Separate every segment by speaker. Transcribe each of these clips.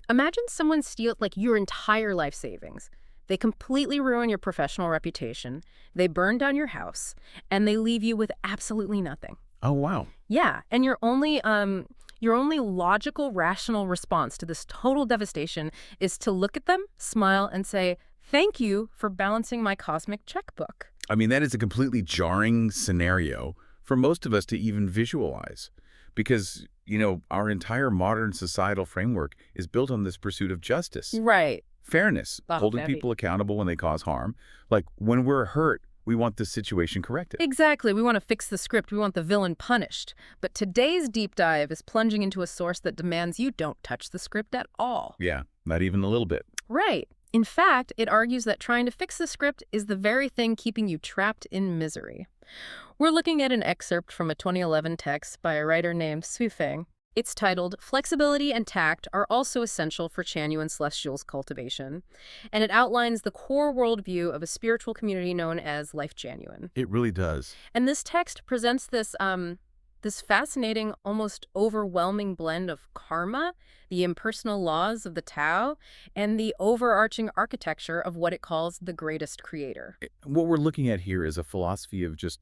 Speaker 1: Imagine someone steals like your entire life savings. They completely ruin your professional reputation, they burn down your house, and they leave you with absolutely nothing.
Speaker 2: Oh, wow.
Speaker 1: Yeah, and your only logical, rational response to this total devastation is to look at them, smile, and say, "Thank you for balancing my cosmic checkbook."
Speaker 2: I mean, that is a completely jarring scenario for most of us to even visualize because, our entire modern societal framework is built on this pursuit of justice,
Speaker 1: Right.
Speaker 2: fairness,
Speaker 1: Oh,
Speaker 2: holding
Speaker 1: very.
Speaker 2: people accountable when they cause harm. Like, when we're hurt, we want this situation corrected.
Speaker 1: Exactly. We want to fix the script. We want the villain punished. But today's deep dive is plunging into a source that demands you don't touch the script at all.
Speaker 2: Yeah, not even a little bit.
Speaker 1: Right. In fact, it argues that trying to fix the script is the very thing keeping you trapped in misery. We're looking at an excerpt from a 2011 text by a writer named Sui Feng. It's titled, "Flexibility and Tact Are Also Essential for Chanyuan Celestials Cultivation," and it outlines the core worldview of a spiritual community known as Lifechanyuan.
Speaker 2: It really does.
Speaker 1: And this text presents this fascinating, almost overwhelming blend of karma, the impersonal laws of the Tao, and the overarching architecture of what it calls the greatest creator.
Speaker 2: What we're looking at here is a philosophy of just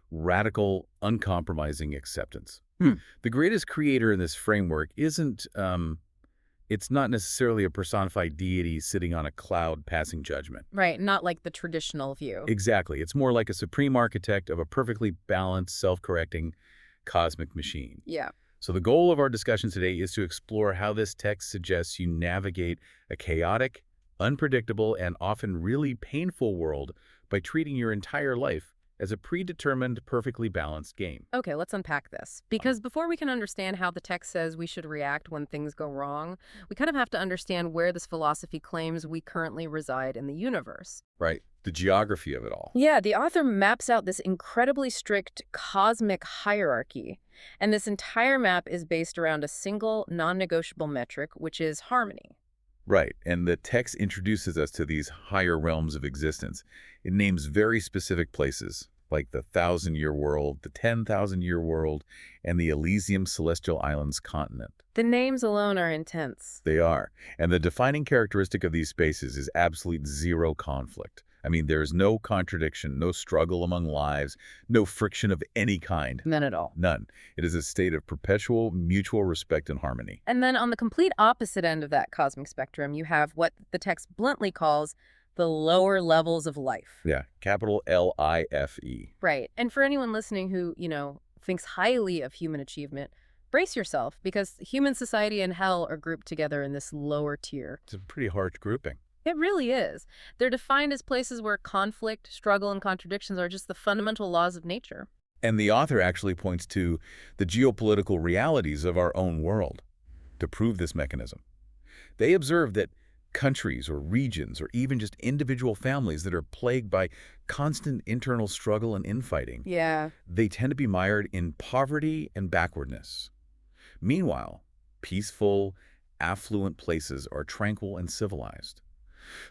Speaker 2: radical, uncompromising acceptance. The greatest creator in this framework it's not necessarily a personified deity sitting on a cloud passing judgment.
Speaker 1: Right, not like the traditional view.
Speaker 2: Exactly. It's more like a supreme architect of a perfectly balanced, self-correcting cosmic machine.
Speaker 1: Yeah.
Speaker 2: So the goal of our discussion today is to explore how this text suggests you navigate a chaotic, unpredictable, and often really painful world by treating your entire life as a predetermined, perfectly balanced game.
Speaker 1: Okay, let's unpack this. Because before we can understand how the text says we should react when things go wrong, we kind of have to understand where this philosophy claims we currently reside in the universe.
Speaker 2: Right. The geography of it all.
Speaker 1: Yeah, the author maps out this incredibly strict cosmic hierarchy. And this entire map is based around a single, non-negotiable metric, which is harmony.
Speaker 2: Right. And the text introduces us to these higher realms of existence. It names very specific places, like the 1,000-year world, the 10,000-year world, and the Elysium Celestial Islands continent.
Speaker 1: The names alone are intense.
Speaker 2: They are. And the defining characteristic of these spaces is absolute zero conflict. I mean, there's no contradiction, no struggle among lives, no friction of any kind.
Speaker 1: None at all.
Speaker 2: None. It is a state of perpetual mutual respect and harmony.
Speaker 1: And then on the complete opposite end of that cosmic spectrum, you have what the text bluntly calls the lower levels of life.
Speaker 2: Yeah, capital L-I-F-E.
Speaker 1: Right. And for anyone listening who, thinks highly of human achievement, brace yourself, because human society and hell are grouped together in this lower tier.
Speaker 2: It's a pretty harsh grouping.
Speaker 1: It really is. They're defined as places where conflict, struggle, and contradictions are just the fundamental laws of nature.
Speaker 2: And the author actually points to the geopolitical realities of our own world to prove this mechanism. They observe that countries or regions or even just individual families that are plagued by constant internal struggle and infighting,
Speaker 1: Yeah.
Speaker 2: they tend to be mired in poverty and backwardness. Meanwhile, peaceful, affluent places are tranquil and civilized.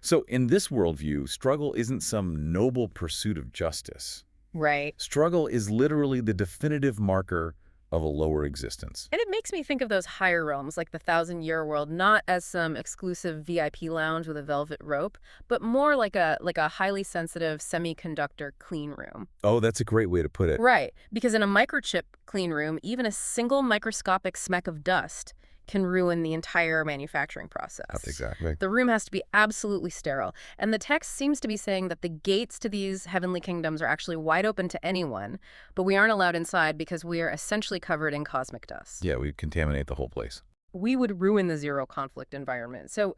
Speaker 2: So in this worldview, struggle isn't some noble pursuit of justice.
Speaker 1: Right.
Speaker 2: Struggle is literally the definitive marker of a lower existence.
Speaker 1: And it makes me think of those higher realms, like the 1,000-year world, not as some exclusive VIP lounge with a velvet rope, but more like a highly sensitive semiconductor clean room.
Speaker 2: Oh, that's a great way to put it.
Speaker 1: Right, because in a microchip clean room, even a single microscopic speck of dust can ruin the entire manufacturing process.
Speaker 2: Exactly.
Speaker 1: The room has to be absolutely sterile. And the text seems to be saying that the gates to these heavenly kingdoms are actually wide open to anyone, but we aren't allowed inside because we are essentially covered in cosmic dust.
Speaker 2: Yeah, we contaminate the whole place.
Speaker 1: We would ruin the zero conflict environment. So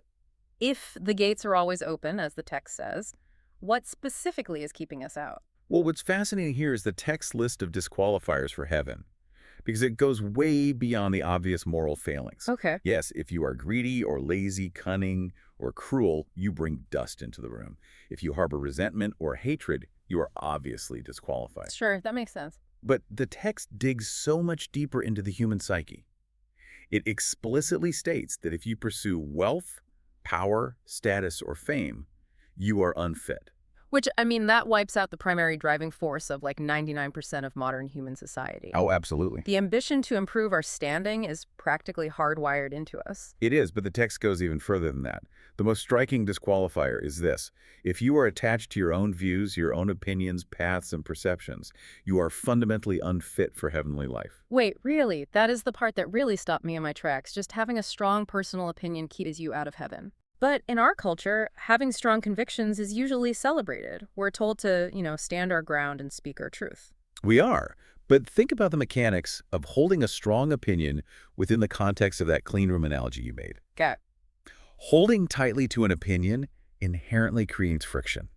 Speaker 1: if the gates are always open, as the text says, what specifically is keeping us out?
Speaker 2: Well, what's fascinating here is the text list of disqualifiers for heaven, because it goes way beyond the obvious moral failings.
Speaker 1: Okay.
Speaker 2: Yes, if you are greedy or lazy, cunning, or cruel, you bring dust into the room. If you harbor resentment or hatred, you are obviously disqualified.
Speaker 1: Sure, that makes sense.
Speaker 2: But the text digs so much deeper into the human psyche. It explicitly states that if you pursue wealth, power, status, or fame, you are unfit.
Speaker 1: Which, I mean, that wipes out the primary driving force of like 99% of modern human society.
Speaker 2: Oh, absolutely.
Speaker 1: The ambition to improve our standing is practically hardwired into us.
Speaker 2: It is, but the text goes even further than that. The most striking disqualifier is this. If you are attached to your own views, your own opinions, paths, and perceptions, you are fundamentally unfit for heavenly life.
Speaker 1: Wait, really? That is the part that really stopped me in my tracks. Just having a strong personal opinion keeps you out of heaven. But in our culture, having strong convictions is usually celebrated. We're told to, stand our ground and speak our truth.
Speaker 2: We are. But think about the mechanics of holding a strong opinion within the context of that clean room analogy you made.
Speaker 1: Got.
Speaker 2: Holding tightly to an opinion inherently creates friction.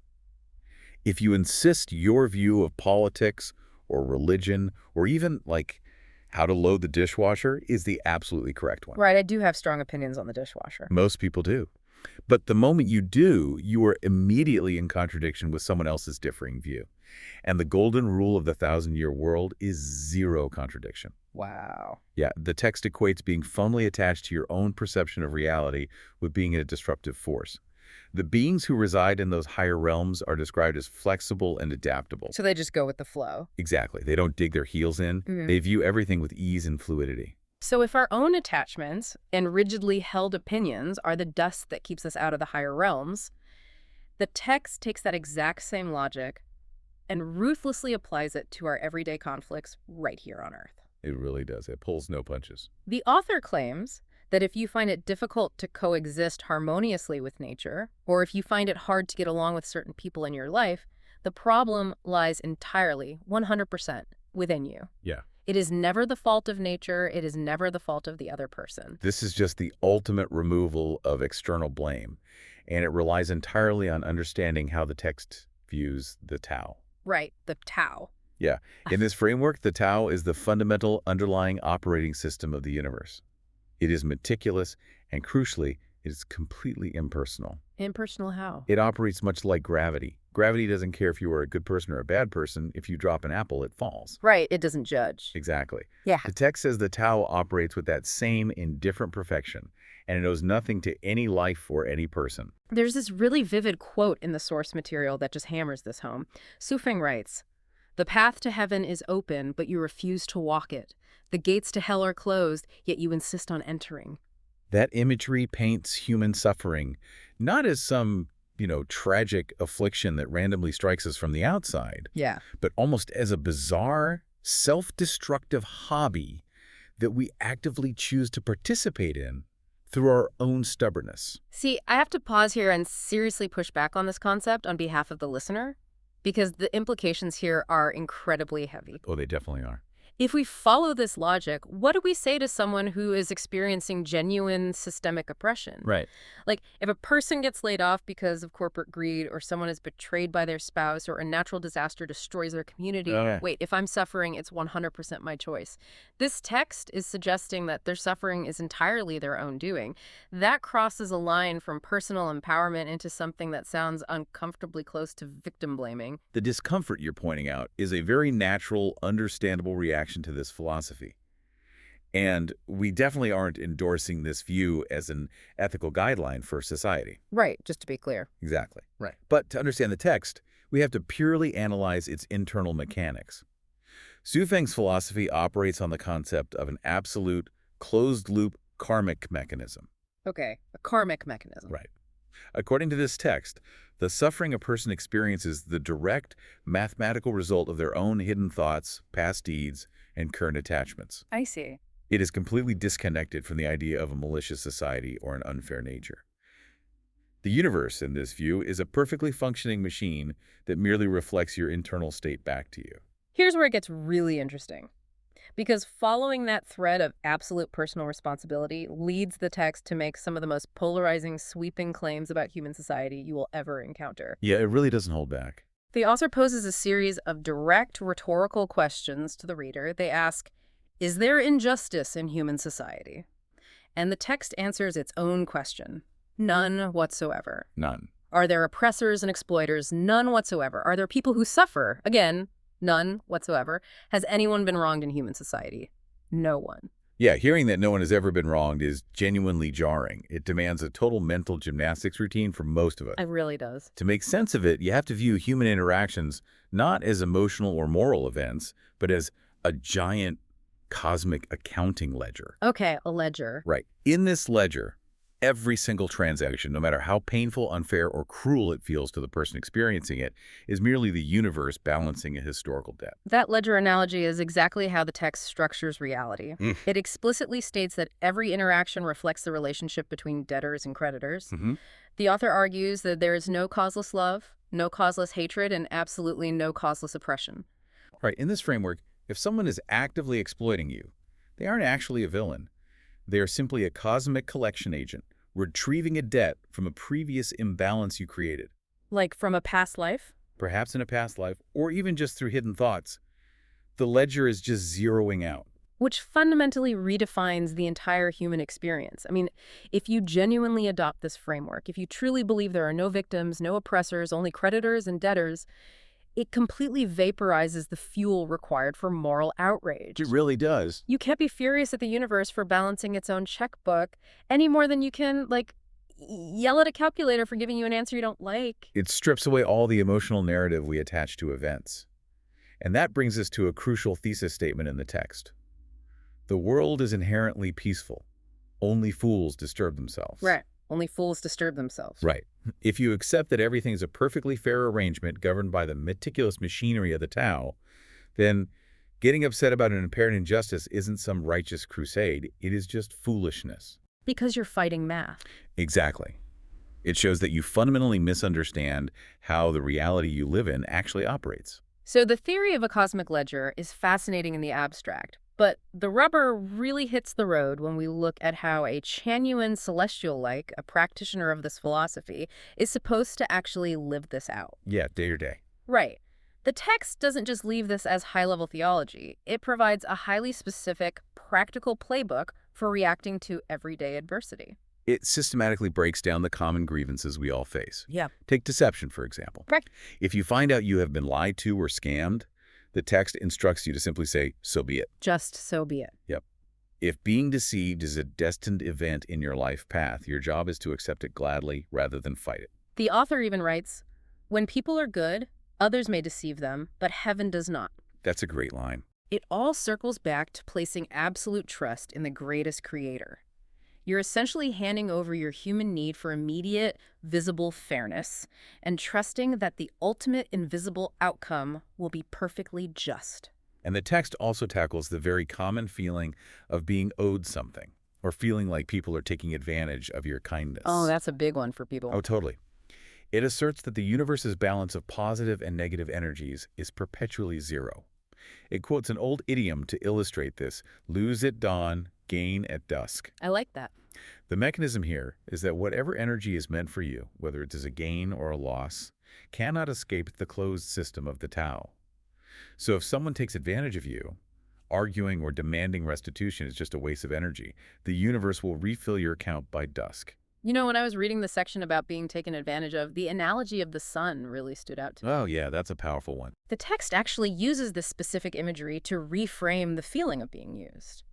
Speaker 2: If you insist your view of politics or religion or even, like, how to load the dishwasher is the absolutely correct one.
Speaker 1: Right, I do have strong opinions on the dishwasher.
Speaker 2: Most people do. But the moment you do, you are immediately in contradiction with someone else's differing view. And the golden rule of the 1,000-year world is zero contradiction.
Speaker 1: Wow.
Speaker 2: Yeah, the text equates being firmly attached to your own perception of reality with being a disruptive force. The beings who reside in those higher realms are described as flexible and adaptable.
Speaker 1: So they just go with the flow.
Speaker 2: Exactly. They don't dig their heels in. They view everything with ease and fluidity.
Speaker 1: So if our own attachments and rigidly held opinions are the dust that keeps us out of the higher realms, the text takes that exact same logic and ruthlessly applies it to our everyday conflicts right here on Earth.
Speaker 2: It really does. It pulls no punches.
Speaker 1: The author claims that if you find it difficult to coexist harmoniously with nature, or if you find it hard to get along with certain people in your life, the problem lies entirely, 100%, within you.
Speaker 2: Yeah.
Speaker 1: It is never the fault of nature. It is never the fault of the other person.
Speaker 2: This is just the ultimate removal of external blame, and it relies entirely on understanding how the text views the Tao.
Speaker 1: Right, the Tao.
Speaker 2: Yeah. In this framework, the Tao is the fundamental underlying operating system of the universe. It is meticulous, and crucially, it is completely impersonal.
Speaker 1: Impersonal how?
Speaker 2: It operates much like gravity. Gravity doesn't care if you are a good person or a bad person. If you drop an apple, it falls.
Speaker 1: Right, it doesn't judge.
Speaker 2: Exactly.
Speaker 1: Yeah.
Speaker 2: The text says the Tao operates with that same indifferent perfection, and it owes nothing to any life or any person.
Speaker 1: There's this really vivid quote in the source material that just hammers this home. Sufeng writes, "The path to heaven is open, but you refuse to walk it. The gates to hell are closed, yet you insist on entering."
Speaker 2: That imagery paints human suffering not as some, tragic affliction that randomly strikes us from the outside,
Speaker 1: Yeah.
Speaker 2: but almost as a bizarre, self-destructive hobby that we actively choose to participate in through our own stubbornness.
Speaker 1: See, I have to pause here and seriously push back on this concept on behalf of the listener, because the implications here are incredibly heavy.
Speaker 2: Oh, they definitely are.
Speaker 1: If we follow this logic, what do we say to someone who is experiencing genuine systemic oppression?
Speaker 2: Right.
Speaker 1: Like, if a person gets laid off because of corporate greed, or someone is betrayed by their spouse, or a natural disaster destroys their community,
Speaker 2: Okay.
Speaker 1: wait, if I'm suffering, it's 100% my choice. This text is suggesting that their suffering is entirely their own doing. That crosses a line from personal empowerment into something that sounds uncomfortably close to victim blaming.
Speaker 2: The discomfort you're pointing out is a very natural, understandable reaction to this philosophy. And we definitely aren't endorsing this view as an ethical guideline for society.
Speaker 1: Right, just to be clear.
Speaker 2: Exactly.
Speaker 1: Right.
Speaker 2: But to understand the text, we have to purely analyze its internal mechanics. Sufeng's philosophy operates on the concept of an absolute, closed-loop karmic mechanism.
Speaker 1: Okay, a karmic mechanism.
Speaker 2: Right. According to this text, the suffering a person experiences the direct mathematical result of their own hidden thoughts, past deeds, and current attachments.
Speaker 1: I see.
Speaker 2: It is completely disconnected from the idea of a malicious society or an unfair nature. The universe, in this view, is a perfectly functioning machine that merely reflects your internal state back to you.
Speaker 1: Here's where it gets really interesting. Because following that thread of absolute personal responsibility leads the text to make some of the most polarizing, sweeping claims about human society you will ever encounter.
Speaker 2: Yeah, it really doesn't hold back.
Speaker 1: The author poses a series of direct rhetorical questions to the reader. They ask, is there injustice in human society? And the text answers its own question. None whatsoever.
Speaker 2: None.
Speaker 1: Are there oppressors and exploiters? None whatsoever. Are there people who suffer? Again, none whatsoever. Has anyone been wronged in human society? No one.
Speaker 2: Yeah, hearing that no one has ever been wronged is genuinely jarring. It demands a total mental gymnastics routine for most of us.
Speaker 1: It really does.
Speaker 2: To make sense of it, you have to view human interactions not as emotional or moral events, but as a giant cosmic accounting ledger.
Speaker 1: Okay, a ledger.
Speaker 2: Right. In this ledger, every single transaction, no matter how painful, unfair, or cruel it feels to the person experiencing it, is merely the universe balancing a historical debt.
Speaker 1: That ledger analogy is exactly how the text structures reality.
Speaker 2: Mm.
Speaker 1: It explicitly states that every interaction reflects the relationship between debtors and creditors.
Speaker 2: Mm-hmm.
Speaker 1: The author argues that there is no causeless love, no causeless hatred, and absolutely no causeless oppression.
Speaker 2: Right. In this framework, if someone is actively exploiting you, they aren't actually a villain. They are simply a cosmic collection agent, retrieving a debt from a previous imbalance you created,
Speaker 1: Like from a past life?
Speaker 2: perhaps in a past life, or even just through hidden thoughts. The ledger is just zeroing out.
Speaker 1: Which fundamentally redefines the entire human experience. I mean, if you genuinely adopt this framework, if you truly believe there are no victims, no oppressors, only creditors and debtors, it completely vaporizes the fuel required for moral outrage.
Speaker 2: It really does.
Speaker 1: You can't be furious at the universe for balancing its own checkbook any more than you can, like, yell at a calculator for giving you an answer you don't like.
Speaker 2: It strips away all the emotional narrative we attach to events. And that brings us to a crucial thesis statement in the text. The world is inherently peaceful. Only fools disturb themselves.
Speaker 1: Right. Only fools disturb themselves.
Speaker 2: Right. If you accept that everything's a perfectly fair arrangement governed by the meticulous machinery of the Tao, then getting upset about an apparent injustice isn't some righteous crusade. It is just foolishness.
Speaker 1: Because you're fighting math.
Speaker 2: Exactly. It shows that you fundamentally misunderstand how the reality you live in actually operates.
Speaker 1: So the theory of a cosmic ledger is fascinating in the abstract, but the rubber really hits the road when we look at how a Chanyuan celestial-like, a practitioner of this philosophy, is supposed to actually live this out.
Speaker 2: Yeah, day to day.
Speaker 1: Right. The text doesn't just leave this as high-level theology. It provides a highly specific, practical playbook for reacting to everyday adversity.
Speaker 2: It systematically breaks down the common grievances we all face.
Speaker 1: Yeah.
Speaker 2: Take deception, for example.
Speaker 1: Right.
Speaker 2: If you find out you have been lied to or scammed, the text instructs you to simply say, so be it.
Speaker 1: Just so be it.
Speaker 2: Yep. If being deceived is a destined event in your life path, your job is to accept it gladly rather than fight it.
Speaker 1: The author even writes, "When people are good, others may deceive them, but heaven does not."
Speaker 2: That's a great line.
Speaker 1: It all circles back to placing absolute trust in the greatest creator. You're essentially handing over your human need for immediate, visible fairness and trusting that the ultimate invisible outcome will be perfectly just.
Speaker 2: And the text also tackles the very common feeling of being owed something or feeling like people are taking advantage of your kindness.
Speaker 1: Oh, that's a big one for people.
Speaker 2: Oh, totally. It asserts that the universe's balance of positive and negative energies is perpetually zero. It quotes an old idiom to illustrate this: lose at dawn, gain at dusk.
Speaker 1: I like that.
Speaker 2: The mechanism here is that whatever energy is meant for you, whether it is a gain or a loss, cannot escape the closed system of the Tao. So if someone takes advantage of you, arguing or demanding restitution is just a waste of energy. The universe will refill your account by dusk.
Speaker 1: You know, when I was reading the section about being taken advantage of, the analogy of the sun really stood out to me.
Speaker 2: Oh yeah, that's a powerful one.
Speaker 1: The text actually uses this specific imagery to reframe the feeling of being used.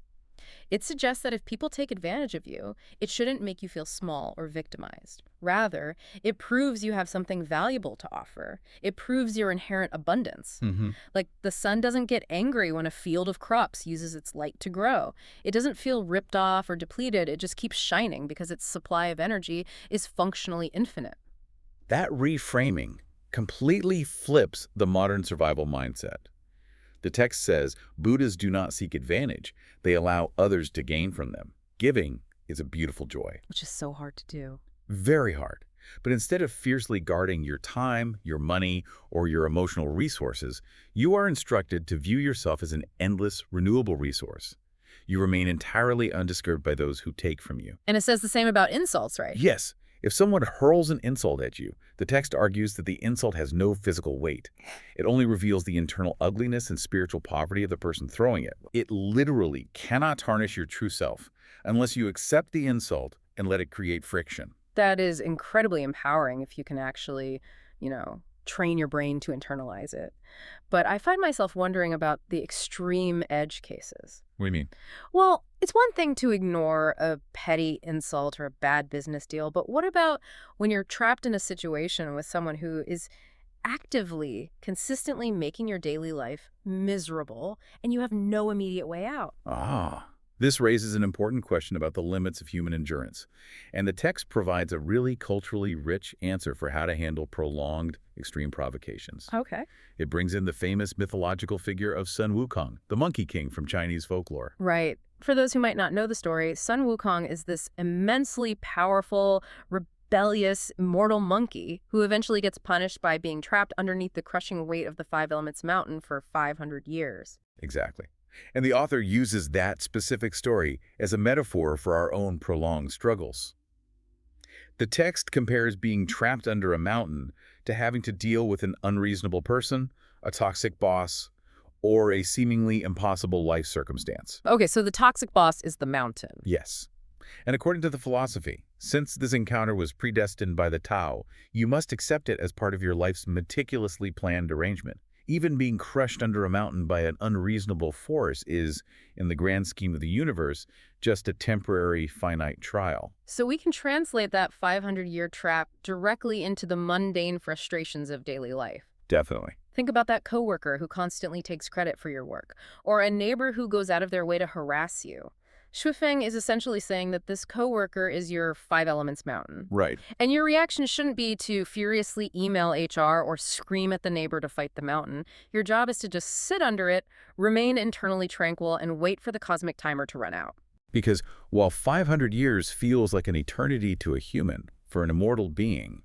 Speaker 1: It suggests that if people take advantage of you, it shouldn't make you feel small or victimized. Rather, it proves you have something valuable to offer. It proves your inherent abundance. Like, the sun doesn't get angry when a field of crops uses its light to grow. It doesn't feel ripped off or depleted. It just keeps shining because its supply of energy is functionally infinite.
Speaker 2: That reframing completely flips the modern survival mindset. The text says Buddhas do not seek advantage. They allow others to gain from them. Giving is a beautiful joy.
Speaker 1: Which is so hard to do.
Speaker 2: Very hard. But instead of fiercely guarding your time, your money, or your emotional resources, you are instructed to view yourself as an endless, renewable resource. You remain entirely undisturbed by those who take from you.
Speaker 1: And it says the same about insults, right?
Speaker 2: Yes. If someone hurls an insult at you, the text argues that the insult has no physical weight. It only reveals the internal ugliness and spiritual poverty of the person throwing it. It literally cannot tarnish your true self unless you accept the insult and let it create friction.
Speaker 1: That is incredibly empowering if you can actually, train your brain to internalize it. But I find myself wondering about the extreme edge cases.
Speaker 2: What do you mean?
Speaker 1: Well, it's one thing to ignore a petty insult or a bad business deal, but what about when you're trapped in a situation with someone who is actively, consistently making your daily life miserable and you have no immediate way out?
Speaker 2: This raises an important question about the limits of human endurance, and the text provides a really culturally rich answer for how to handle prolonged, extreme provocations.
Speaker 1: Okay.
Speaker 2: It brings in the famous mythological figure of Sun Wukong, the Monkey King from Chinese folklore.
Speaker 1: Right. For those who might not know the story, Sun Wukong is this immensely powerful, rebellious, immortal monkey who eventually gets punished by being trapped underneath the crushing weight of the Five Elements Mountain for 500 years.
Speaker 2: Exactly. And the author uses that specific story as a metaphor for our own prolonged struggles. The text compares being trapped under a mountain to having to deal with an unreasonable person, a toxic boss, or a seemingly impossible life circumstance.
Speaker 1: Okay, so the toxic boss is the mountain.
Speaker 2: Yes. And according to the philosophy, since this encounter was predestined by the Tao, you must accept it as part of your life's meticulously planned arrangement. Even being crushed under a mountain by an unreasonable force is, in the grand scheme of the universe, just a temporary, finite trial.
Speaker 1: So we can translate that 500-year trap directly into the mundane frustrations of daily life.
Speaker 2: Definitely.
Speaker 1: Think about that coworker who constantly takes credit for your work, or a neighbor who goes out of their way to harass you. Shuifeng is essentially saying that this coworker is your Five Elements mountain.
Speaker 2: Right.
Speaker 1: And your reaction shouldn't be to furiously email HR or scream at the neighbor to fight the mountain. Your job is to just sit under it, remain internally tranquil, and wait for the cosmic timer to run out.
Speaker 2: Because while 500 years feels like an eternity to a human, for an immortal being,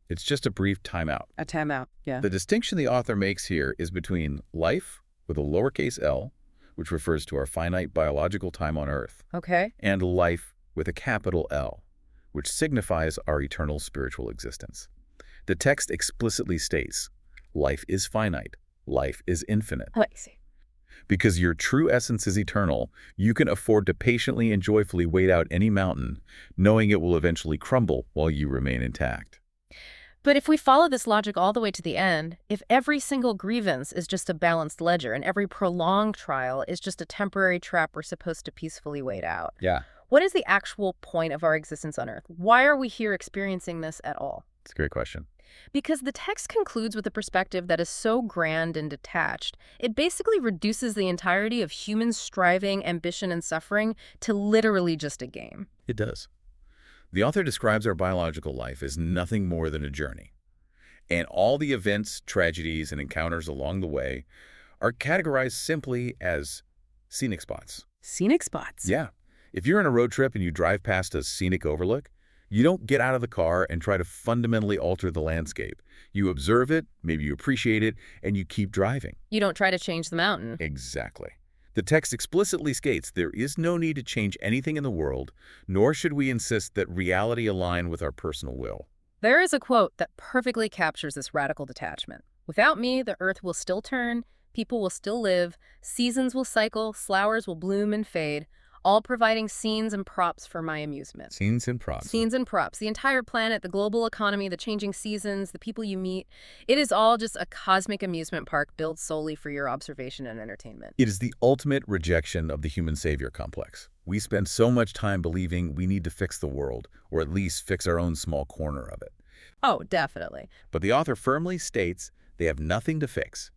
Speaker 2: it's just a brief timeout.
Speaker 1: A timeout, yeah.
Speaker 2: The distinction the author makes here is between life, with a lowercase l, which refers to our finite biological time on Earth,
Speaker 1: Okay.
Speaker 2: and life with a capital L, which signifies our eternal spiritual existence. The text explicitly states, life is finite, life is infinite.
Speaker 1: Oh, I see.
Speaker 2: Because your true essence is eternal, you can afford to patiently and joyfully wait out any mountain, knowing it will eventually crumble while you remain intact.
Speaker 1: But if we follow this logic all the way to the end, if every single grievance is just a balanced ledger and every prolonged trial is just a temporary trap we're supposed to peacefully wait out,
Speaker 2: Yeah.
Speaker 1: what is the actual point of our existence on Earth? Why are we here experiencing this at all?
Speaker 2: It's a great question.
Speaker 1: Because the text concludes with a perspective that is so grand and detached, it basically reduces the entirety of human striving, ambition, and suffering to literally just a game.
Speaker 2: It does. The author describes our biological life as nothing more than a journey. And all the events, tragedies, and encounters along the way are categorized simply as scenic spots.
Speaker 1: Scenic spots.
Speaker 2: Yeah. If you're on a road trip and you drive past a scenic overlook, you don't get out of the car and try to fundamentally alter the landscape. You observe it, maybe you appreciate it, and you keep driving.
Speaker 1: You don't try to change the mountain.
Speaker 2: Exactly. The text explicitly states there is no need to change anything in the world, nor should we insist that reality align with our personal will.
Speaker 1: There is a quote that perfectly captures this radical detachment. Without me, the earth will still turn, people will still live, seasons will cycle, flowers will bloom and fade, all providing scenes and props for my amusement.
Speaker 2: Scenes and props.
Speaker 1: Scenes and props. The entire planet, the global economy, the changing seasons, the people you meet, it is all just a cosmic amusement park built solely for your observation and entertainment.
Speaker 2: It is the ultimate rejection of the human savior complex. We spend so much time believing we need to fix the world, or at least fix our own small corner of it.
Speaker 1: Oh, definitely.
Speaker 2: But the author firmly states they have nothing to fix.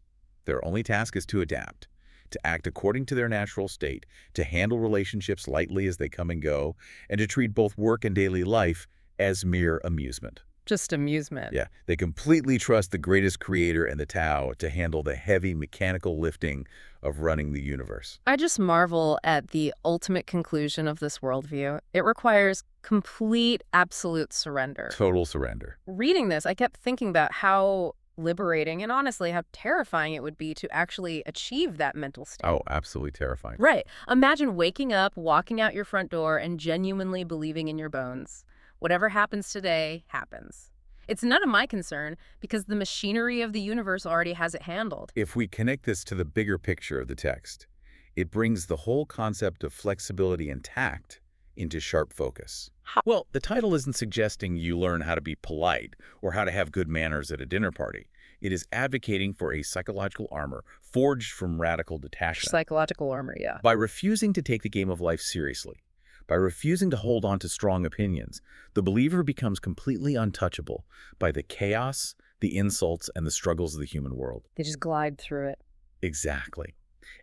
Speaker 2: Their only task is to adapt, to act according to their natural state, to handle relationships lightly as they come and go, and to treat both work and daily life as mere amusement.
Speaker 1: Just amusement.
Speaker 2: Yeah, they completely trust the greatest creator and the Tao to handle the heavy mechanical lifting of running the universe.
Speaker 1: I just marvel at the ultimate conclusion of this worldview. It requires complete, absolute surrender.
Speaker 2: Total surrender.
Speaker 1: Reading this, I kept thinking about how liberating and honestly how terrifying it would be to actually achieve that mental state.
Speaker 2: Oh, absolutely terrifying.
Speaker 1: Right. Imagine waking up, walking out your front door, and genuinely believing in your bones. Whatever happens today, happens. It's none of my concern because the machinery of the universe already has it handled.
Speaker 2: If we connect this to the bigger picture of the text, it brings the whole concept of flexibility and tact into sharp focus. Well, the title isn't suggesting you learn how to be polite or how to have good manners at a dinner party. It is advocating for a psychological armor forged from radical detachment.
Speaker 1: Psychological armor, yeah.
Speaker 2: By refusing to take the game of life seriously, by refusing to hold on to strong opinions, the believer becomes completely untouchable by the chaos, the insults, and the struggles of the human world.
Speaker 1: They just glide through it.
Speaker 2: Exactly.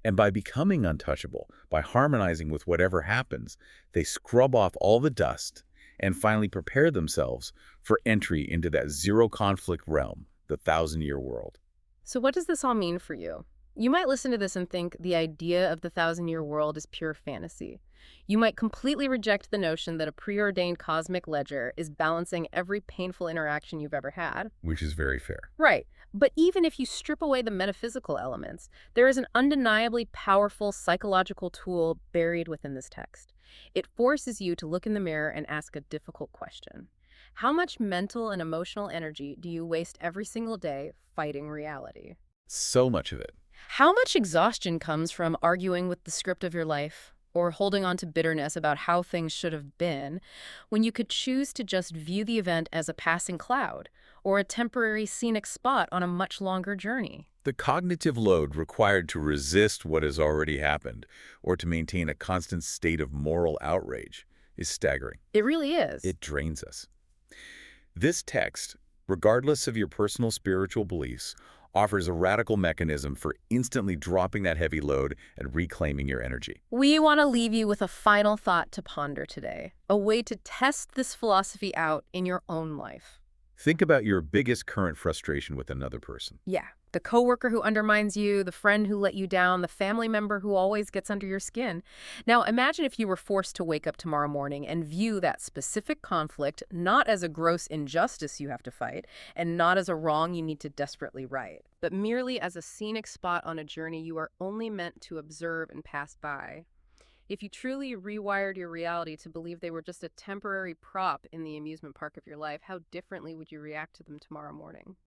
Speaker 2: And by becoming untouchable, by harmonizing with whatever happens, they scrub off all the dust and finally prepare themselves for entry into that zero-conflict realm, the thousand-year world.
Speaker 1: So what does this all mean for you? You might listen to this and think the idea of the thousand-year world is pure fantasy. You might completely reject the notion that a preordained cosmic ledger is balancing every painful interaction you've ever had.
Speaker 2: Which is very fair.
Speaker 1: Right. But even if you strip away the metaphysical elements, there is an undeniably powerful psychological tool buried within this text. It forces you to look in the mirror and ask a difficult question. How much mental and emotional energy do you waste every single day fighting reality?
Speaker 2: So much of it.
Speaker 1: How much exhaustion comes from arguing with the script of your life or holding on to bitterness about how things should have been when you could choose to just view the event as a passing cloud or a temporary scenic spot on a much longer journey?
Speaker 2: The cognitive load required to resist what has already happened or to maintain a constant state of moral outrage is staggering.
Speaker 1: It really is.
Speaker 2: It drains us. This text, regardless of your personal spiritual beliefs, offers a radical mechanism for instantly dropping that heavy load and reclaiming your energy.
Speaker 1: We want to leave you with a final thought to ponder today, a way to test this philosophy out in your own life.
Speaker 2: Think about your biggest current frustration with another person.
Speaker 1: Yeah, the coworker who undermines you, the friend who let you down, the family member who always gets under your skin. Now, imagine if you were forced to wake up tomorrow morning and view that specific conflict not as a gross injustice you have to fight, and not as a wrong you need to desperately right, but merely as a scenic spot on a journey you are only meant to observe and pass by. If you truly rewired your reality to believe they were just a temporary prop in the amusement park of your life, how differently would you react to them tomorrow morning?